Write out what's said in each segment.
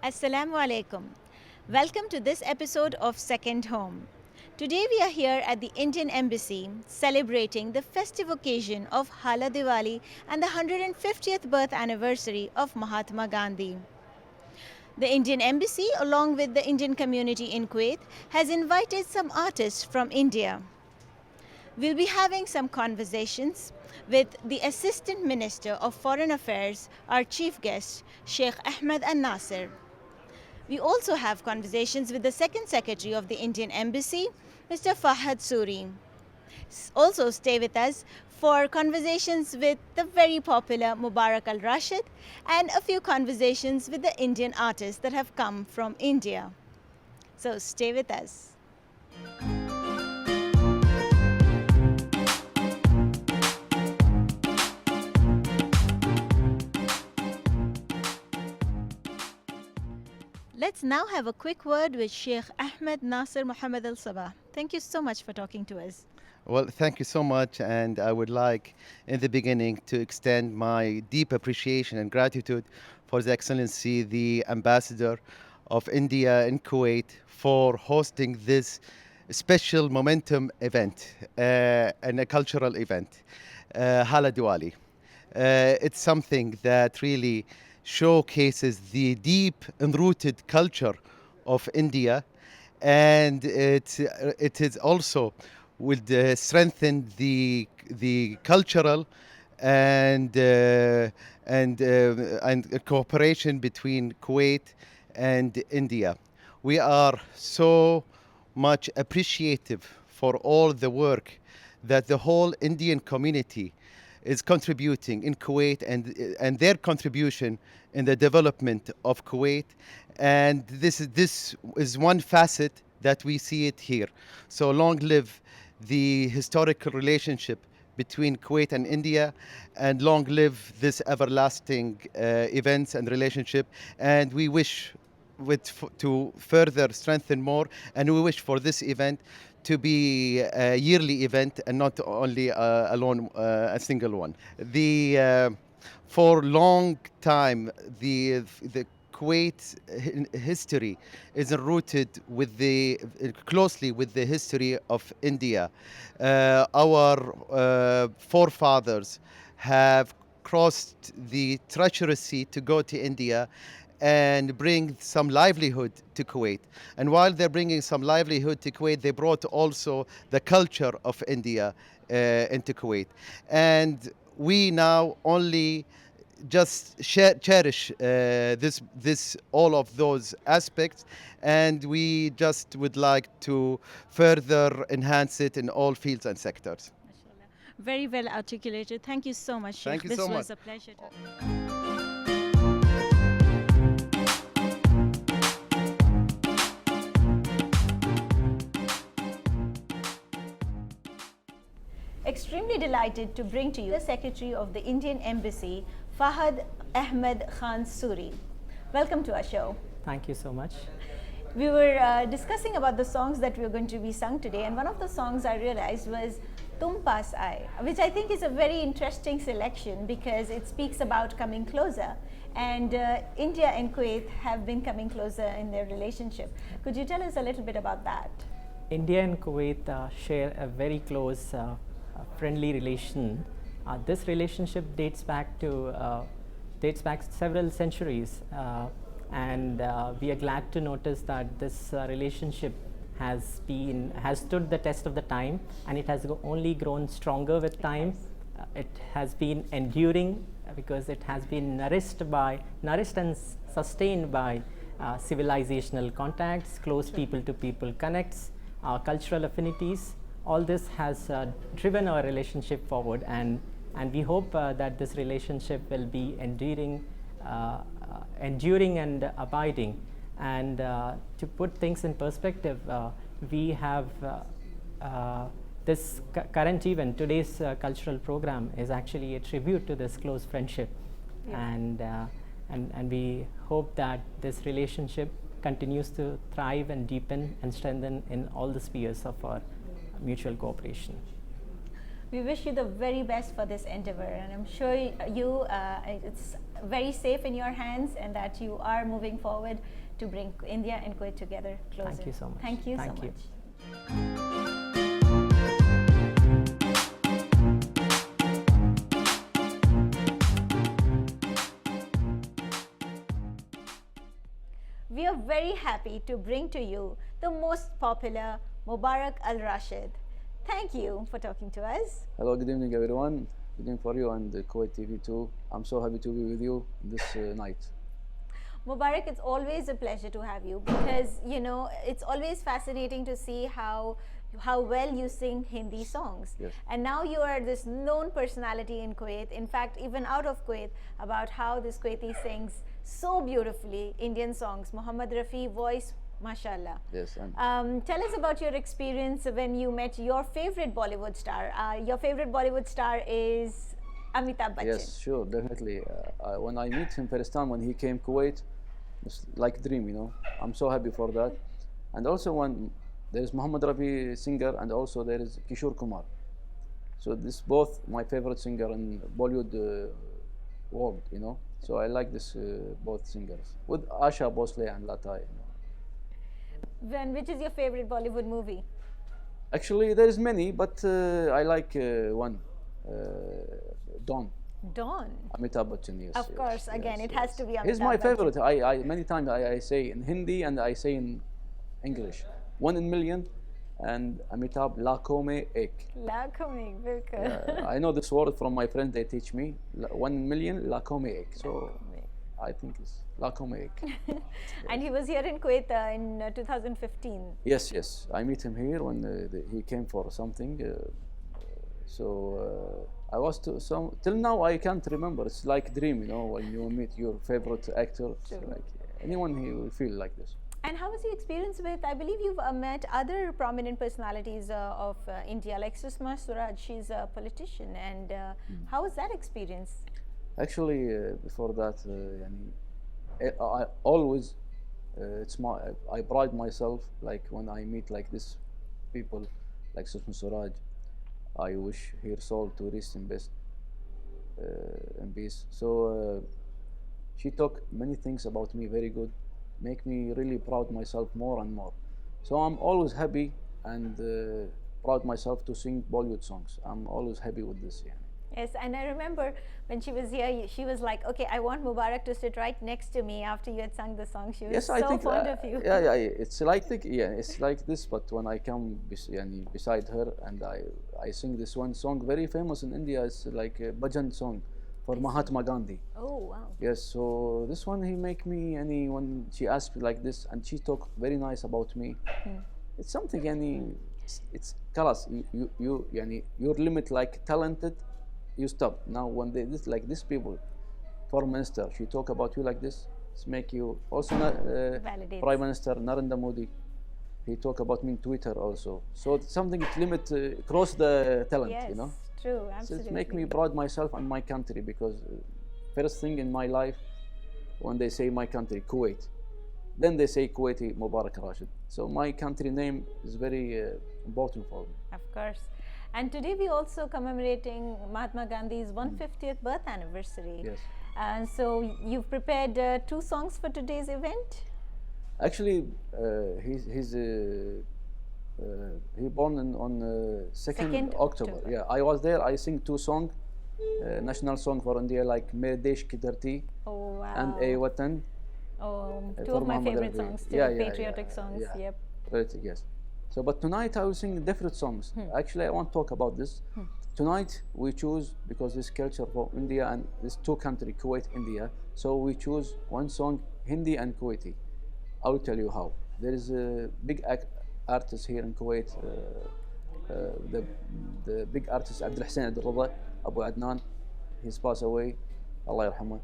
Assalamu alaikum. Welcome to this episode of Second Home. Today we are here at the Indian Embassy celebrating the festive occasion of Hala Diwali and the 150th birth anniversary of Mahatma Gandhi. The Indian Embassy, along with the Indian community in Kuwait, has invited some artists from India. We'll be having some conversations with the Assistant Minister of Foreign Affairs, our chief guest, Sheikh Ahmed Al Nasir. We also have conversations with the Second Secretary of the Indian Embassy, Mr. Fahad Suri. Also stay with us for conversations with the very popular Mubarak Al Rashid and a few conversations with the Indian artists that have come from India. So stay with us. Let's now have a quick word with Sheikh Ahmed Nasir Muhammad Al Sabah. Thank you so much for talking to us. Well, thank you so much, and I would like, in the beginning, to extend my deep appreciation and gratitude for His Excellency, the Ambassador of India in Kuwait, for hosting this special momentum event and a cultural event, Hala Diwali. It's something that really showcases the deep and rooted culture of India, and it is also would strengthen the cultural and and cooperation between Kuwait and India. We are so much appreciative for all the work that the whole Indian community is contributing in Kuwait and their contribution in the development of Kuwait. And this is one facet that we see it here. So long live the historical relationship between Kuwait and India, and long live this everlasting events and relationship. And we wish to further strengthen more, and we wish for this event to be a yearly event and not only a single one. For long time, the Kuwait's history is rooted closely with the history of India. Our forefathers have crossed the treacherous sea to go to India and bring some livelihood to Kuwait. And while they're bringing some livelihood to Kuwait, they brought also the culture of India into Kuwait. And we now only just cherish this all of those aspects, and we just would like to further enhance it in all fields and sectors. Very well articulated. Thank you so much, Sheikh. Thank you this so was much. a pleasure. Extremely delighted to bring to you the Secretary of the Indian Embassy, Fahad Ahmed Khan Suri. Welcome to our show. Thank you so much. We were discussing about the songs that we were going to be sung today, and one of the songs I realized was Tum Paas Aaye, which I think is a very interesting selection because it speaks about coming closer. And India and Kuwait have been coming closer in their relationship. Could you tell us a little bit about that? India and Kuwait share a very close friendly relation. This relationship dates back several centuries, and we are glad to notice that this relationship has stood the test of the time, and it has only grown stronger with time. It has been enduring because it has been nourished and sustained by civilizational contacts, close people to people connects, cultural affinities. All this has driven our relationship forward, and we hope that this relationship will be enduring and abiding. And to put things in perspective, we have this current event, today's cultural program, is actually a tribute to this close friendship. Yeah. And we hope that this relationship continues to thrive and deepen and strengthen in all the spheres of our mutual cooperation. We wish you the very best for this endeavor, and I'm sure it's very safe in your hands and that you are moving forward to bring India and Kuwait together closer. Thank you so much. Thank you Thank so you. much. We are very happy to bring to you the most popular Mubarak Al Rashid. Thank you for talking to us. Hello, good evening, everyone. Good evening for you and Kuwait TV too. I'm so happy to be with you this night. Mubarak, it's always a pleasure to have you because it's always fascinating to see how well you sing Hindi songs. Yes. And now you are this known personality in Kuwait, in fact even out of Kuwait, about how this Kuwaiti sings so beautifully Indian songs. Muhammad Rafi voice, mashallah. Yes, and Tell us about your experience when you met your favorite Bollywood star. Your favorite Bollywood star is Amitabh Bachchan. yes, sure, definitely. When I meet him first time when he came Kuwait, it's like a dream, you know. I'm so happy for that. And also when there is Muhammad Rafi singer and also there is Kishore Kumar. So this both my favorite singer in Bollywood world, you know. So I like this both singers with Asha Bhosle and Lata. You know. Which is your favorite Bollywood movie? Actually, there is many, but I like one, Don. Dawn. Amitabh Bachchan, yes. Of course, again, it has to be Amitabh He's my Bachchan. favorite. I many times I say in Hindi and I say in English. 1 in million, and Amitabh Lakhon mein ek. Lakhon mein, bilkul. I know this word from my friend. They teach me 1 in million, Lakhon mein ek. So I think it's Lakhon mein ek. And he was here in Kuwait in 2015. Yes, yes. I meet him here when he came for something. I was till now I can't remember. It's like dream, you know, when you meet your favorite actor. Like anyone, he will feel like this. And how was your experience with, I believe you've met other prominent personalities of India, like Sushma Swaraj. She's a politician. And how was that experience? Actually, before that, I always, I pride myself, like when I meet like this people, like Sushma Swaraj, I wish her soul to rest in peace. So she talked many things about me very good, make me really proud myself more and more. So I'm always happy and proud myself to sing Bollywood songs. I'm always happy with this. Yeah. Yes, and I remember when she was here, she was like, okay, I want Mubarak to sit right next to me after you had sung the song. She was Yes, so I think fond of you. yeah, it's like it's like this. But when I come beside her and I sing this one song, very famous in India, it's like a bhajan song for Mahatma Gandhi. Oh, wow. Yes, so this one he make me when she asked me like this and she talked very nice about me. It's something it's kalas your limit like talented. You stop now when this people, foreign minister, she talk about you like this. It's make you also Validates. Prime Minister Narendra Modi. He talk about me in Twitter also. So it's something it limit cross the talent, Yes, you know. true, So absolutely. it make me proud myself and my country because first thing in my life when they say my country Kuwait, then they say Kuwaiti Mubarak Rashid. So my country name is very important for me. Of course. And today we also commemorating Mahatma Gandhi's 150th birth anniversary. Yes. And so you've prepared 2 songs for today's event? Actually, he born on 2nd October. October. Yeah, I was there. I sing 2 songs, national song for India like Mere Desh Ki Dharti Oh, wow. and A Watan. Oh, 2 for of my Muhammad favorite Rafi. songs too, Yeah, patriotic songs. yeah. Yep. Right, yes. So, but tonight I will sing different songs. Actually, I want to talk about this. Tonight we choose because this culture for India and these 2 countries, Kuwait, India. So we choose one song Hindi and Kuwaiti. I will tell you how. There is a big artist here in Kuwait. The big artist Abdul Hussein Abdul Rada Abu Adnan. He's passed away. Allah yarhamah.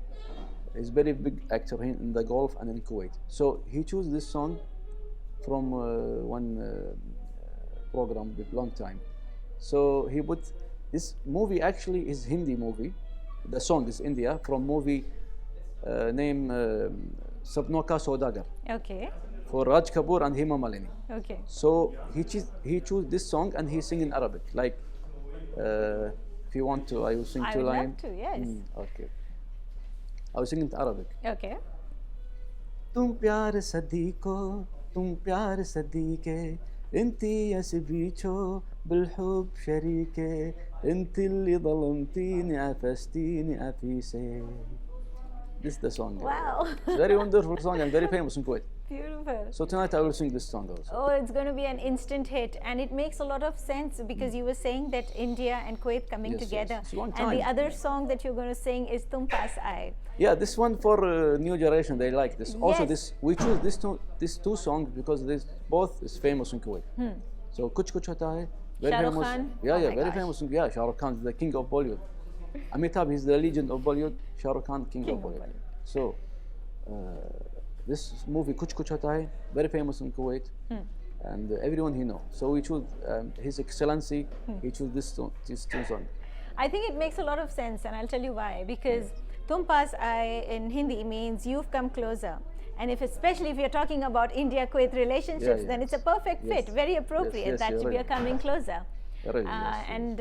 He's very big actor here in the Gulf and in Kuwait. So he chose this song from one program with long time. So he put this movie actually is Hindi movie. The song is India from movie named Sapno Ka Saudagar Okay. for Raj Kapoor and Hema Malini. Okay. So he chose this song and he sing in Arabic. Like if you want to, I will sing I 2 would love lines. to, yes. Okay. I was singing it Arabic. Okay. तुम प्यार सदी को तुम प्यार सदी के انتي يسبيشو بالحب شريكي انت اللي ظلمتيني عفستيني عفيسي. This is the song. Wow. It's a very wonderful song and very famous in Kuwait. Beautiful. So tonight I will sing this song also. Oh, it's going to be an instant hit, and it makes a lot of sense because you were saying that India and Kuwait coming Yes, yes. together, It's a long and the time. other song that you're going to sing is Tum Paas Aaye. Yeah, this one for new generation, they like this. Also, Yes. we choose these two songs because this both is famous in Kuwait. So Kuch Kuch Hota Hai, very Shah Rukh famous. Khan? Yeah, Oh yeah, my very gosh. famous. Yeah, Shah Rukh Khan is the king of Bollywood. Amitabh is the legend of Bollywood. Shah Rukh Khan, king of Bollywood. So this movie Kuch Kuch Hota Hai, very famous in Kuwait, and everyone he know. So we choose His Excellency. He choose these two songs. I think it makes a lot of sense, and I'll tell you why. Because Tum Paas Aaye in Hindi means you've come closer. And especially if you're talking about India-Kuwait relationships, Yeah, then it's a yes. perfect fit, Yes. very appropriate Yes, that you're we are right. coming closer. Really, yes, And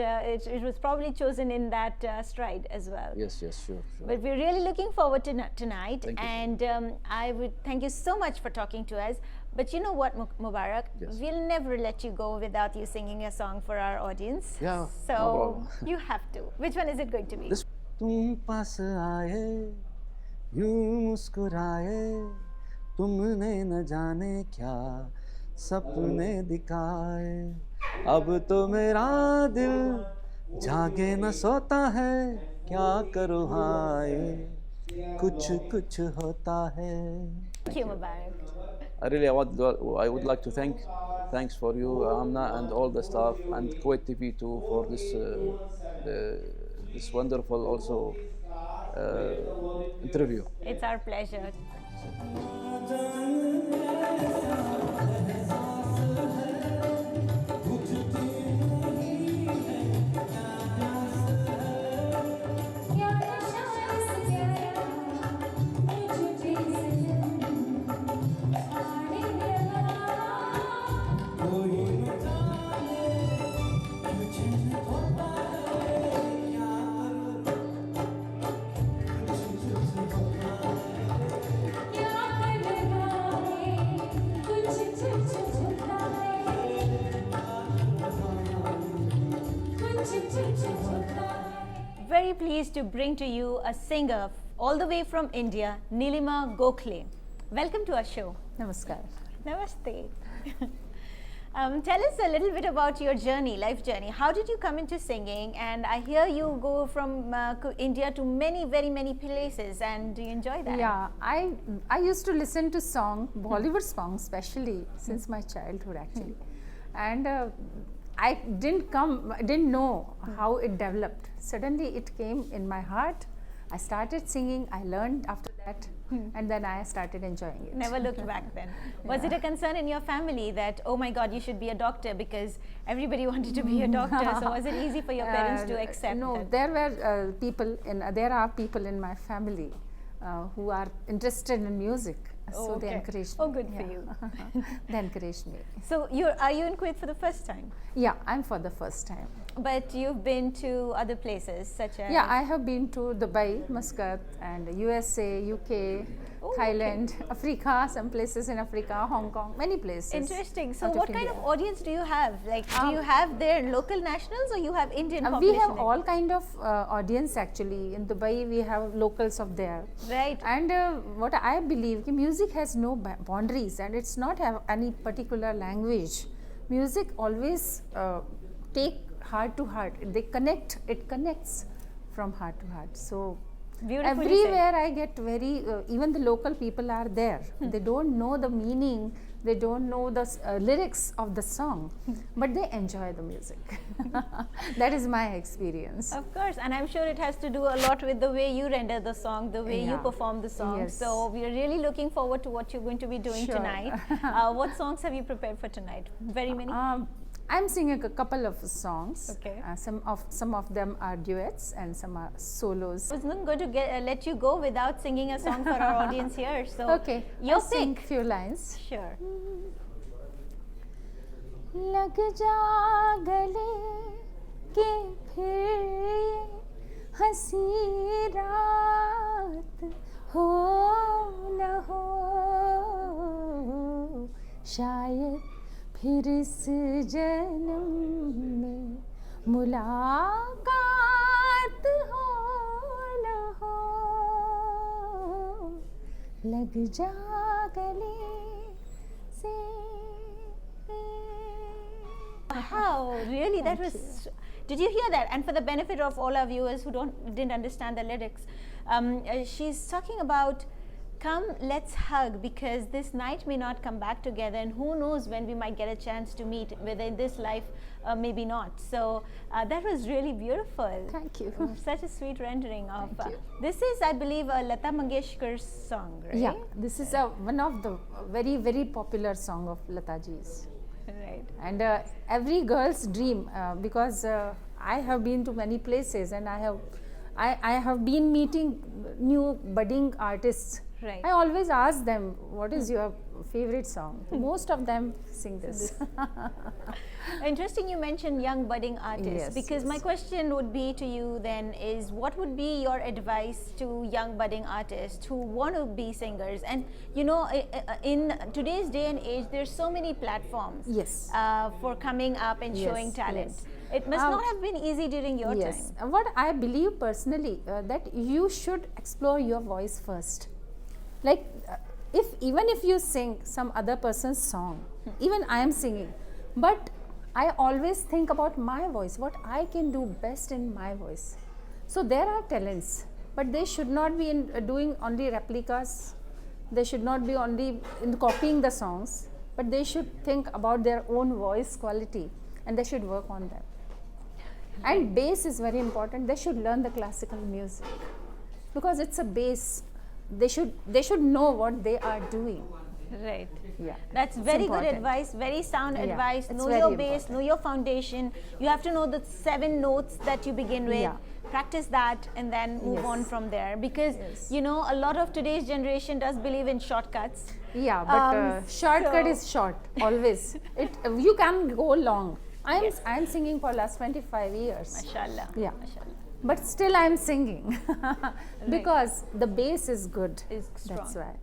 it was probably chosen in that stride as well. yes, sure. But we're really looking forward to tonight, Thank you. and I would thank you so much for talking to us. But you know what, Mubarak, Yes. we'll never let you go without you singing a song for our audience. Yeah, So no problem. you have to. Which one is it going to be? This तुम पास आए यूं मुस्कुराए तुमने न जाने क्या सपने दिखाए अब तो मेरा दिल जागे न सोता है क्या करूँ हाय कुछ कुछ होता है. Thank you, Mubarak. I would like to thanks for you, Amna, and all the staff, and Kuwait TV too for this wonderful also interview. It's our pleasure. Very pleased to bring to you a singer all the way from India, Nilima Gokhale. Welcome to our show. Namaskar. Namaste. Tell us a little bit about your journey, life journey. How did you come into singing? And I hear you go from India to very many places, and do you enjoy that? Yeah, I used to listen to Bollywood songs, especially since my childhood actually, and I didn't know how it developed. Suddenly it came in my heart. I started singing. I learned after that, and then I started enjoying it. Never looked back then. Was it a concern in your family that, oh my God, you should be a doctor, because everybody wanted to be a doctor? So was it easy for your parents to accept No, that? there are people in my family who are interested in music, so they Okay. encouraged me. Oh, good for you. They encouraged me. So are you in Kuwait for the first time? Yeah, I'm for the first time. But you've been to other places such as... Yeah, I have been to Dubai, Muscat, and USA, UK, Oh, Thailand, Africa, some places in Africa, Hong Kong, many places. Interesting. So out what kind India. of audience do you have? Like, do you have their local nationals or you have Indian We population? have all kind of audience actually. In Dubai, we have locals of there. Right. And what I believe, ki music has no boundaries, and it's not have any particular language. Music always take heart to heart. It connects from heart to heart. So Beautifully said. everywhere I get even the local people are there. They don't know the meaning, they don't know the lyrics of the song, but they enjoy the music. That is my experience. Of course, and I'm sure it has to do a lot with the way you render the song, the way you Yeah. perform the song. Yes. So we are really looking forward to what you're going to be doing Sure. tonight. What songs have you prepared for tonight? Very many? I'm singing a couple of songs. Okay. Some of them are duets and some are solos. I was not going to let you go without singing a song for our audience here. So Okay, your I'll sing pick. few lines. Sure. लग जा गले के फिर ये हंसी रात हो न हो शायद फिर इस जन्म में मुलाकात हो न हो लग जा गले से Wow, really? That was. Did you hear that? And for the benefit of all our viewers who didn't understand the lyrics, she's talking about, come, let's hug, because this night may not come back together, and who knows when we might get a chance to meet, whether in this life, maybe not. So that was really beautiful. Thank you. Such a sweet rendering of. Thank you. This is, I believe, a Lata Mangeshkar's song, right? Yeah, this is one of the very, very popular song of Lataji's. Right. And every girl's dream, because I have been to many places and I have been meeting new budding artists. Right. I always ask them, what is your favorite song? Most of them sing this. Interesting you mentioned young budding artists, Yes, because my yes. question would be to you then is, what would be your advice to young budding artists who want to be singers? And you know, in today's day and age, there's so many platforms Yes. for coming up and showing Yes, talent. yes. It must not have been easy during your Yes. time. What I believe personally, that you should explore your voice first. Like, even if you sing some other person's song, even I am singing, but I always think about my voice, what I can do best in my voice. So there are talents, but they should not be doing only replicas. They should not be only in copying the songs, but they should think about their own voice quality, and they should work on that. And bass is very important. They should learn the classical music because it's a bass. They should know what they are doing. Right. Yeah, That's it's very good important. advice, very sound Yeah, advice. it's Know very your base, important. know your foundation. You have to know the 7 notes that you begin with. Yeah. Practice that and then move Yes. on from there, because Yes. you know, a lot of today's generation does believe in shortcuts. Yeah, but shortcut so- is short always. You can go long. I'm singing for last 25 years. Mashallah. Yeah. Mashallah. But still I'm singing because the bass is good. Is That's strong. why.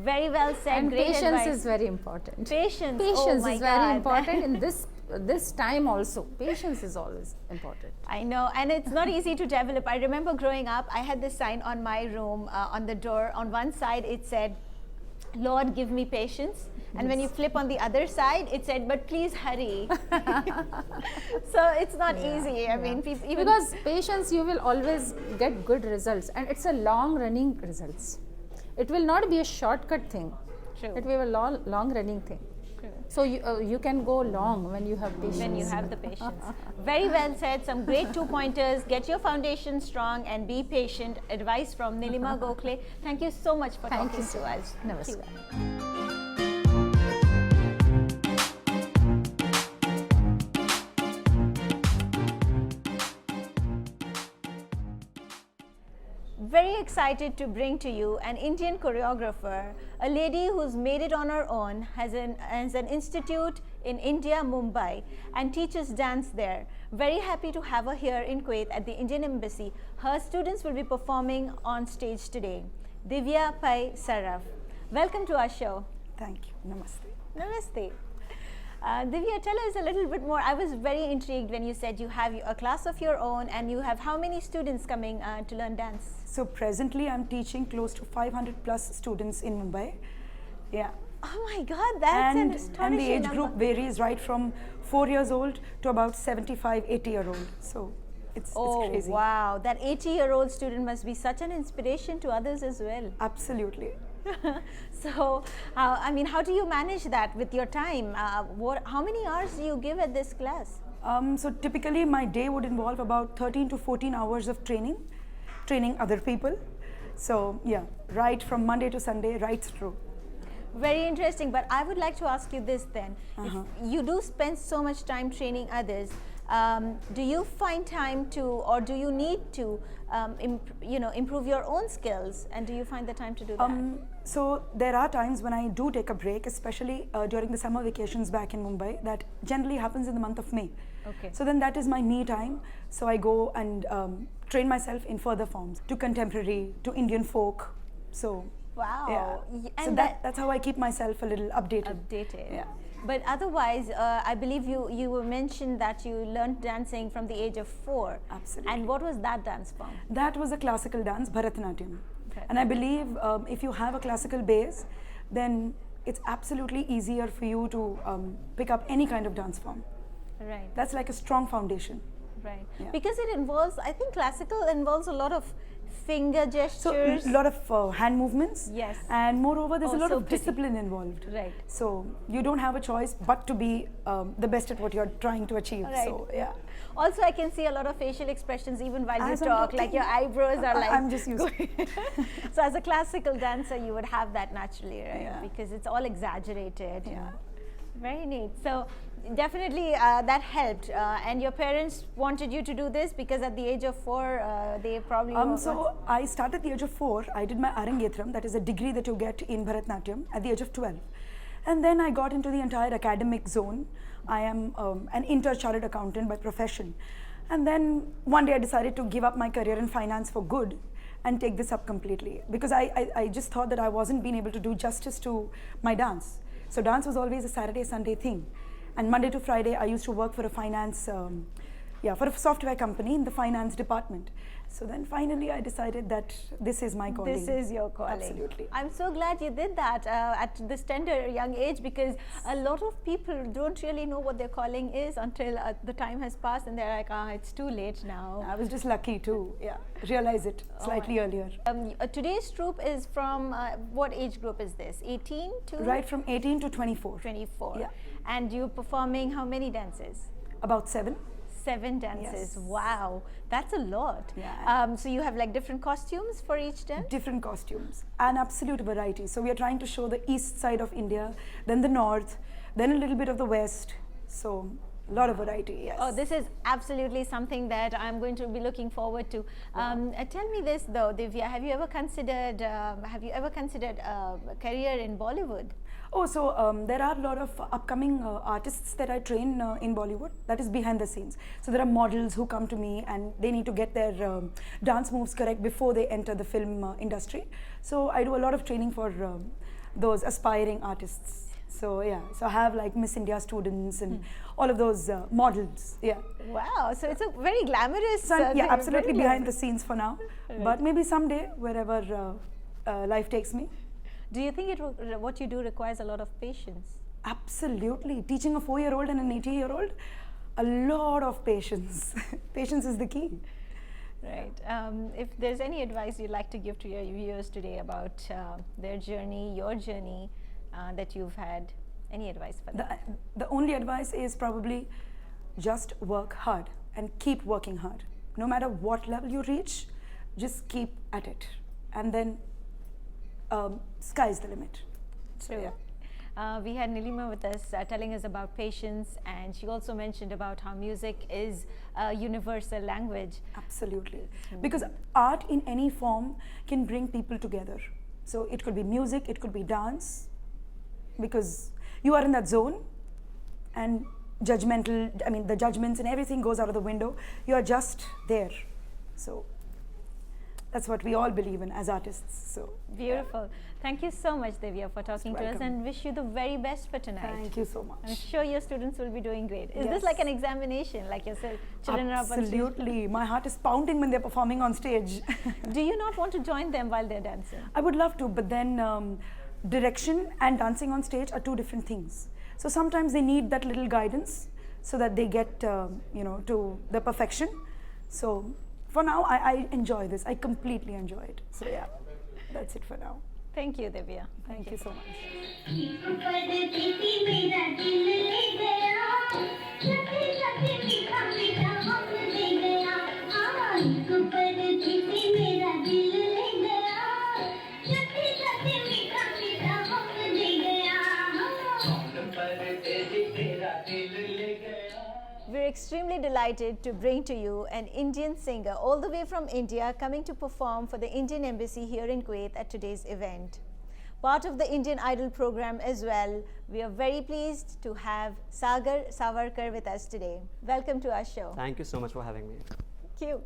Very well said. And Great patience advice. is very important. Patience. Patience oh my is very God. important in this time also. Patience is always important. I know, and it's not easy to develop. I remember growing up, I had this sign on my room on the door. On one side, it said, "Lord, give me patience." And when you flip on the other side, it said, "But please hurry." So it's not easy. I mean, people even Because patience, you will always get good results, and it's a long running results. It will not be a shortcut thing. True. It will be a long running thing. So you can go long when you have patience. when you have the patience. Very well said. Some great 2 pointers. Get your foundation strong and be patient. Advice from Nilima Gokhale. Thank you so much for Thank talking you so to much. us. Thank you. Namaskar. Very excited to bring to you an Indian choreographer, a lady who's made it on her own, has an institute in India, Mumbai, and teaches dance there. Very happy to have her here in Kuwait at the Indian Embassy. Her students will be performing on stage today. Divya Pai Saraf. Welcome to our show. Thank you. Namaste. Namaste. Divya, tell us a little bit more. I was very intrigued when you said you have a class of your own, and you have how many students coming to learn dance? So presently I'm teaching close to 500 plus students in Mumbai. Yeah. Oh my God, that's an astonishing and the age number. group varies right from 4 years old to about 75, 80-year-old. So it's Oh crazy. wow, that 80-year-old student must be such an inspiration to others as well. Absolutely. So, I mean, how do you manage that with your time? How many hours do you give at this class? So typically my day would involve about 13 to 14 hours of training other people. So yeah, right from Monday to Sunday, right through. Very interesting, but I would like to ask you this then. If you do spend so much time training others, do you find time to, or do you need to, improve your own skills? And do you find the time to do that? So there are times when I do take a break, especially during the summer vacations back in Mumbai. That generally happens in the month of May. Okay. So then that is my me time. So I go and train myself in further forms, to contemporary, to Indian folk, So Wow. yeah. And So that's how I keep myself a little updated. updated. Yeah. But otherwise, I believe you were mentioned that you learned dancing from the age of 4. Absolutely. And what was that dance form? That was a classical dance, Bharatanatyam. Okay. And I believe if you have a classical base, then it's absolutely easier for you to pick up any kind of dance form. Right. That's like a strong foundation. Right. Yeah. Because it involves, I think classical involves a lot of finger So gestures. a lot of hand movements. Yes. And moreover, there's a lot Also of pretty. discipline involved. Right. So you don't have a choice but to be the best at what you're trying to achieve. Right. So yeah. Also, I can see a lot of facial expressions even while As you I'm talk, like your talking, eyebrows are like. I'm just used to So, as a classical dancer, you would have that naturally, right? Yeah. Because it's all exaggerated. Yeah. Very neat. So, definitely that helped. And your parents wanted you to do this because at the age of 4, they probably. So I started at the age of 4. I did my Arangetram, that is a degree that you get in Bharatanatyam at the age of 12. And then I got into the entire academic zone. I am an inter-chartered accountant by profession. And then one day I decided to give up my career in finance for good and take this up completely because I just thought that I wasn't being able to do justice to my dance. So dance was always a Saturday, Sunday thing. And Monday to Friday, I used to work for a finance, for a software company in the finance department. So then finally I decided that this is my calling. This is your calling. Absolutely. I'm so glad you did that at this tender young age because a lot of people don't really know what their calling is until the time has passed and they're like, it's too late now. I was just lucky to realize it slightly earlier. Today's troupe is from what age group is this? 18 to Right from 18 to 24. 24. Yeah. And you're performing how many dances? About 7. 7 dances. Yes. Wow, that's a lot. Yeah. So you have like different costumes for each dance? Different costumes and absolute variety. So we are trying to show the east side of India, then the north, then a little bit of the west. So a lot of variety, yes. Oh, this is absolutely something that I'm going to be looking forward to. Tell me this though, Divya, have you ever considered a career in Bollywood? Oh, so there are a lot of upcoming artists that I train in Bollywood, that is behind the scenes. So there are models who come to me and they need to get their dance moves correct before they enter the film industry. So I do a lot of training for those aspiring artists. So yeah, so I have like Miss India students and all of those models, yeah. Wow, so it's a very glamorous. So I'm, thing, absolutely very behind the glamorous. scenes for now, Right. but maybe someday, wherever life takes me. Do you think what you do requires a lot of patience? Absolutely. Teaching a 4-year-old and an 80-year-old, a lot of patience. Patience is the key. Right. If there's any advice you'd like to give to your viewers today about their journey, your journey that you've had, any advice for them? The only advice is probably just work hard and keep working hard. No matter what level you reach, just keep at it. And then sky's the limit. So, True. yeah. We had Nilima with us telling us about patience, and she also mentioned about how music is a universal language. Absolutely. Because art in any form can bring people together. So it could be music, it could be dance, because you are in that zone and the judgments and everything goes out of the window. You are just there. So that's what we all believe in as artists. So Beautiful. Thank you so much, Divya, for talking to us, welcome. and wish you the very best for tonight. thank you so I'm much. sure your students will be doing great. Is this Yes. like an examination, like you said, children are up on stage? Absolutely. My heart is pounding when they're performing on stage. Do you not want to join them while they're dancing? I would love to, but then direction and dancing on stage are two different things. So sometimes they need that little guidance so that they get, to the perfection. So for now, I enjoy this. I completely enjoy it. So yeah, that's it for now. Thank you, Divya. Thank you so much. We're extremely delighted to bring to you an Indian singer all the way from India coming to perform for the Indian Embassy here in Kuwait at today's event. Part of the Indian Idol program as well, we are very pleased to have Sagar Savarkar with us today. Welcome to our show. Thank you so much for having me. Thank you.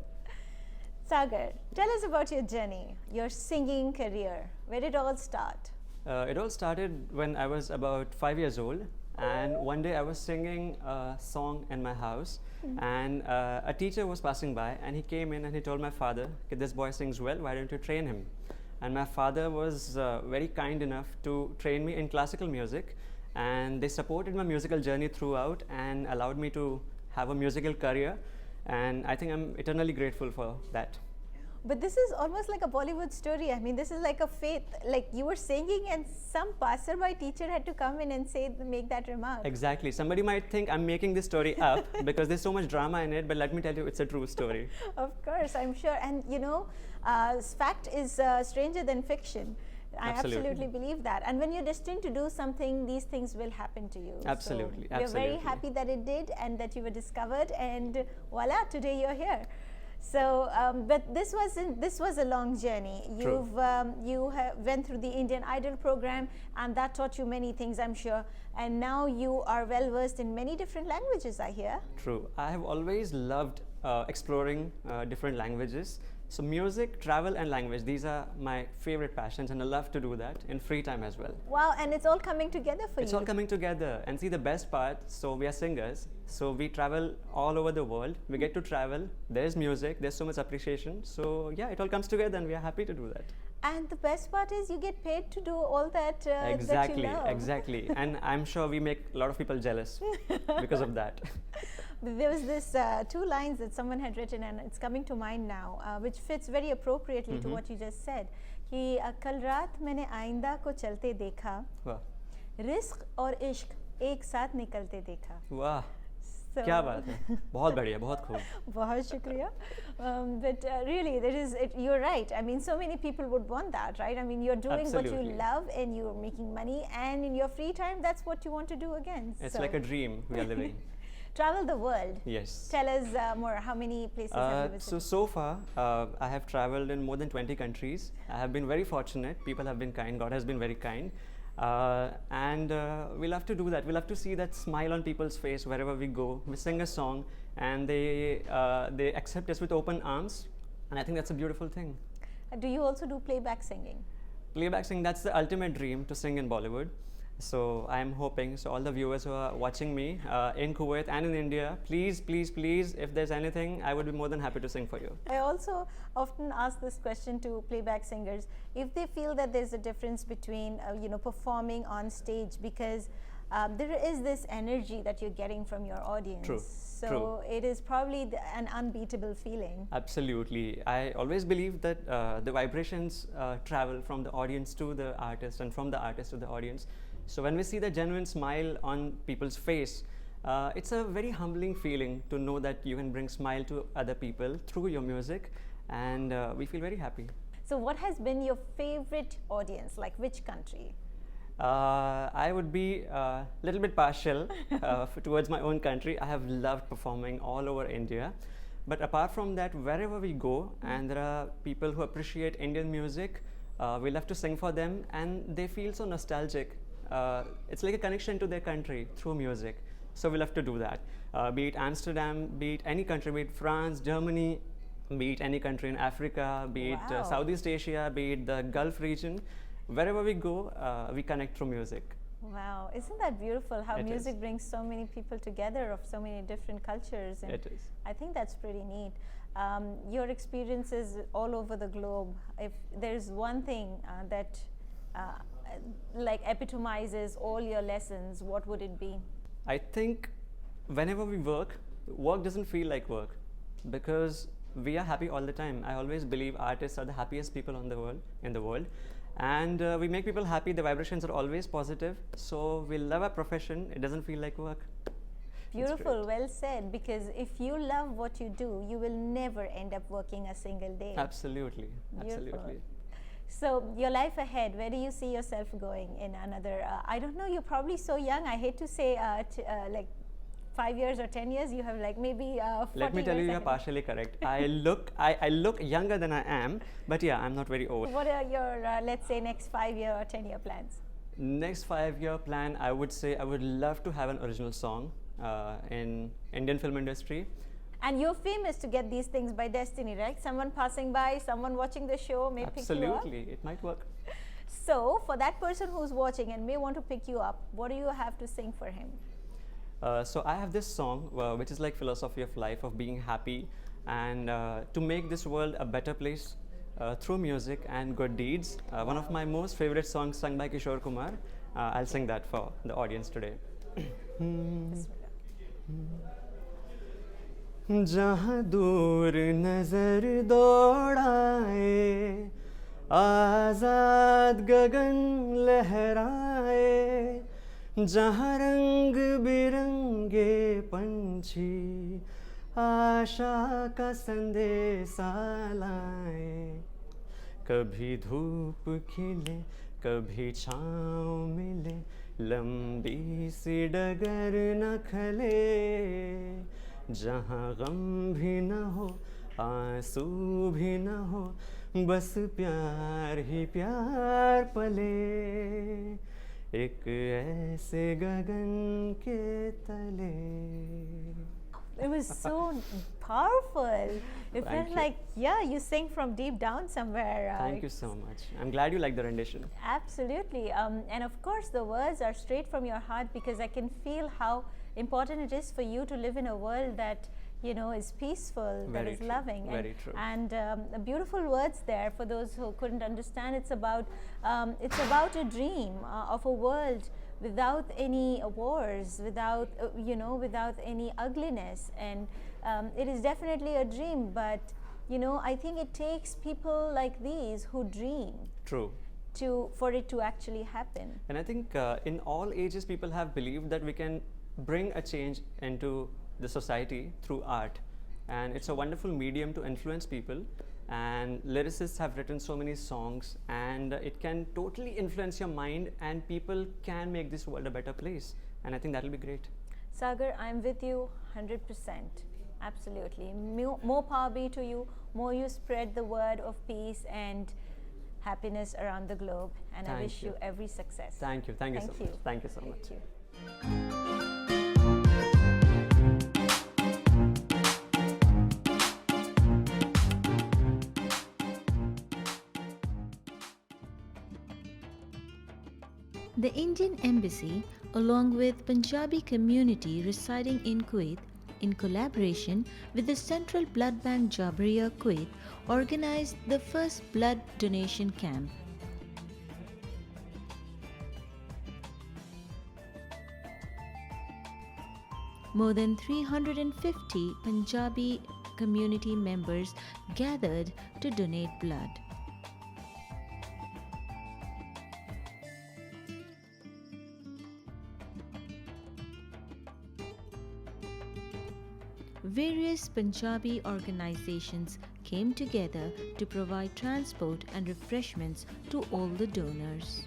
Sagar, tell us about your journey, your singing career. Where did it all start? It all started when I was about 5 years old, and one day I was singing a song in my house, and a teacher was passing by, and he came in and he told my father, "Okay, this boy sings well, why don't you train him?" And my father was very kind enough to train me in classical music, and they supported my musical journey throughout and allowed me to have a musical career, and I think I'm eternally grateful for that. But this is almost like a Bollywood story. I mean, this is like a faith. Like you were singing, and some passerby teacher had to come in and make that remark. Exactly. Somebody might think I'm making this story up because there's so much drama in it, but let me tell you, it's a true story. Of course, I'm sure. And you know, fact is stranger than fiction. I absolutely believe that. And when you're destined to do something, these things will happen to you. Absolutely. So we're very happy that it did and that you were discovered. And voila, today you're here. So, but this was a long journey. True. You went through the Indian Idol program, and that taught you many things, I'm sure. And now you are well versed in many different languages, I hear. True. I have always loved exploring different languages. So music, travel, and language, these are my favorite passions, and I love to do that in free time as well. Wow, and it's all coming together for you. It's all coming together. And see, the best part, so we are singers, so we travel all over the world. We get to travel, there's music, there's so much appreciation. So yeah, it all comes together, and we are happy to do that. And the best part is you get paid to do all that Exactly, that you love. exactly. And I'm sure we make a lot of people jealous because of that. There was this two lines that someone had written, and it's coming to mind now, which fits very appropriately to what you just said. कि कल रात मैंने आइंदा को चलते देखा, Wow. Risk और इश्क एक साथ निकलते देखा. Wow. So, क्या बात है, बहुत बढ़िया, बहुत खूब. बहुत शुक्रिया. But really, you're right. I mean, so many people would want that, right? I mean, you're doing what Absolutely. you love and you're making money, and in your free time, that's what you want to do again. It's So, like a dream we are living. travel the world. Yes. Tell us more. How many places have you visited? So far, I have traveled in more than 20 countries. I have been very fortunate. People have been kind. God has been very kind. And we love to do that. We love to see that smile on people's face wherever we go. We sing a song, and they accept us with open arms. And I think that's a beautiful thing. Do you also do playback singing? Playback singing, that's the ultimate dream, to sing in Bollywood. So I'm hoping, so all the viewers who are watching me in Kuwait and in India, please, please, please, if there's anything, I would be more than happy to sing for you. I also often ask this question to playback singers, if they feel that there's a difference between performing on stage, because there is this energy that you're getting from your audience. True, So true. it is probably an unbeatable feeling. Absolutely. I always believe that the vibrations travel from the audience to the artist and from the artist to the audience. So when we see the genuine smile on people's face, it's a very humbling feeling to know that you can bring smile to other people through your music, and we feel very happy. So what has been your favorite audience? Like which country? I would be a little bit partial towards my own country. I have loved performing all over India. But apart from that, wherever we go, and there are people who appreciate Indian music, we love to sing for them, and they feel so nostalgic. It's like a connection to their country through music. So we love to do that. Be it Amsterdam, be it any country, be it France, Germany, be it any country in Africa, be it Wow. Southeast Asia, be it the Gulf region. Wherever we go, we connect through music. Wow, isn't that beautiful how It music is. brings so many people together of so many different cultures? And It is. I think that's pretty neat. Your experiences all over the globe, if there's one thing that like epitomizes all your lessons, what would it be? I think whenever we work, work doesn't feel like work because we are happy all the time. I always believe artists are the happiest people in the world. And we make people happy. The vibrations are always positive. So we love our profession. It doesn't feel like work. Beautiful, well said. Because if you love what you do, you will never end up working a single day. Absolutely. Beautiful. Absolutely. So your life ahead, where do you see yourself going in another? I don't know. You're probably so young. I hate to say like 5 years or 10 years. You have like maybe 40 Let me tell you, years you're ahead. partially correct. I look younger than I am, but yeah, I'm not very old. What are your let's say next 5-year or 10-year plans? Next 5-year plan, I would say I would love to have an original song in Indian film industry. And you're famous to get these things by destiny, right? Someone passing by, someone watching the show may pick you up. Absolutely, it might work. So, for that person who's watching and may want to pick you up, what do you have to sing for him? So I have this song which is like philosophy of life, of being happy, and to make this world a better place through music and good deeds. One of my most favorite songs sung by Kishore Kumar. I'll sing that for the audience today. जहाँ दूर नजर दौड़ाए, आजाद गगन लहराए, जहाँ रंग बिरंगे पंछी आशा का संदेशा लाए, कभी धूप खिले कभी छाँव मिले, लंबी सी डगर न खले, जहाँ गम भी न हो आंसू भी न हो, बस प्यार ही प्यार पले, एक ऐसे गगन के तले. It was so powerful. It felt Thank you. like, yeah, you sing from deep down somewhere. Thank you so much. I'm glad you like the rendition. Absolutely. And of course, the words are straight from your heart, because I can feel how important it is for you to live in a world that, you know, is peaceful, that Very is true. loving. Very true. And beautiful words there for those who couldn't understand. It's about a dream of a world without any wars, without without any ugliness, and it is definitely a dream. But I think it takes people like these who dream True. for it to actually happen. And I think in all ages, people have believed that we can bring a change into the society through art. And it's a wonderful medium to influence people. And lyricists have written so many songs, and it can totally influence your mind, and people can make this world a better place. And I think that'll be great. Sagar, I'm with you 100%. Absolutely. More power be to you. More you spread the word of peace and happiness around the globe. And I Thank wish you you. every success. Thank you. Thank you so much. Thank you so much. Thank you. The Indian Embassy, along with Punjabi community residing in Kuwait, in collaboration with the Central Blood Bank Jabriya Kuwait, organized the first blood donation camp. More than 350 Punjabi community members gathered to donate blood. Various Punjabi organizations came together to provide transport and refreshments to all the donors.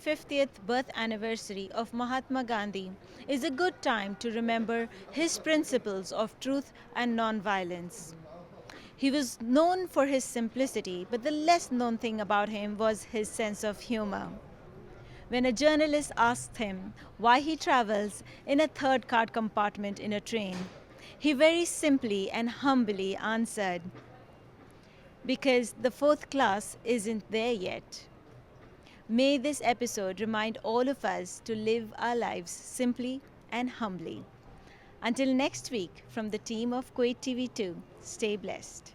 150th birth anniversary of Mahatma Gandhi is a good time to remember his principles of truth and non-violence. He was known for his simplicity, but the less known thing about him was his sense of humor. When a journalist asked him why he travels in a third card compartment in a train, he very simply and humbly answered, "Because the fourth class isn't there yet." May this episode remind all of us to live our lives simply and humbly. Until next week, from the team of Kuwait TV2, stay blessed.